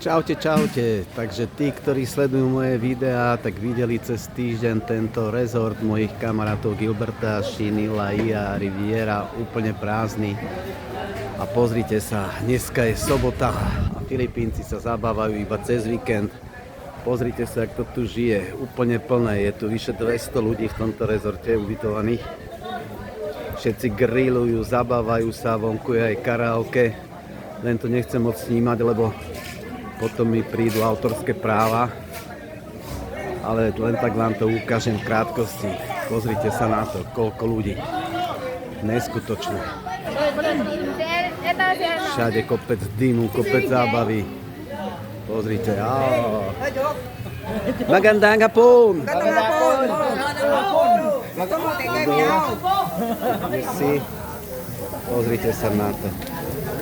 Čaute, čaute. Takže tí, ktorí sledujú moje videá, tak videli cez týždeň tento rezort mojich kamarátov Gilberta, Shinila, Ia, Riviera, úplne prázdny. A pozrite sa, dneska je sobota a Filipínci sa zabávajú iba cez víkend. Pozrite sa, jak to tu žije, úplne plné. Je tu vyše 200 ľudí v tomto rezorte ubytovaných. Všetci grillujú, zabávajú sa, vonku je aj karaoke. Len to nechcem moc snímať, lebo potom mi prídu autorské práva. Ale len tak vám to ukážem v krátkosti. Pozrite sa na to, koľko ľudí. Neskutočné. Všade kopec dymu, kopec zábavy. Pozrite. Magandang hapon! Pozrite sa na to.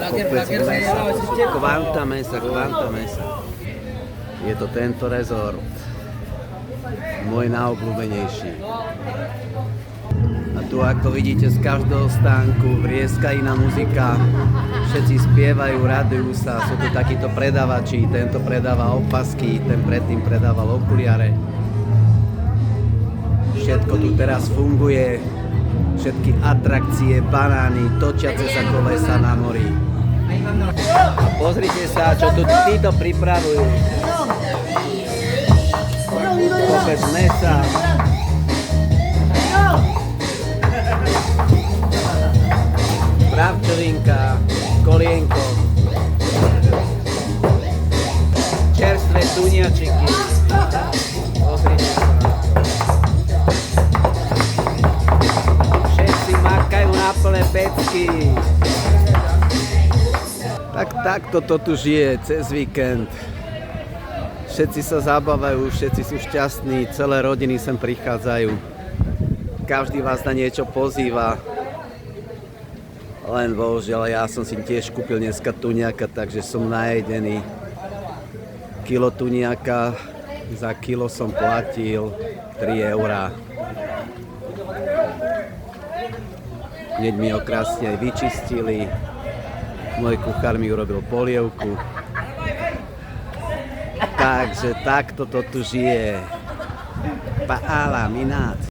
Kopec mesa. Kvanta mesa. Je to tento rezort. Môj najobľúbenejší. A tu, ako vidíte, z každého stánku vrieska iná muzika. Všetci spievajú, radujú sa. Sú tu takíto predavači. Tento predáva opasky, ten predtým predával okuliare. Všetko tu teraz funguje. Všetky atrakcie, banány, točiace sa kolesa na mori. A pozrite sa, čo tu títo pripravujú. Kopec mesa. Bravčovinka, kolienko. Čerstvé tuniačiky. Pozrite sa. Všetci makajú na plné pecky. Takto to tu žije cez víkend. Všetci sa zabávajú, všetci sú šťastní, celé rodiny sem prichádzajú. Každý vás na niečo pozýva. Len bohužiaľ, ja som si tiež kúpil dneska tuniaka, takže som najedený. Kilo tuniaka, za kilo som platil 3 eurá. Hneď mi ho krásne aj vyčistili. Môj kuchár mi urobil polievku. Takže takto to tu žije. Paalam ináč.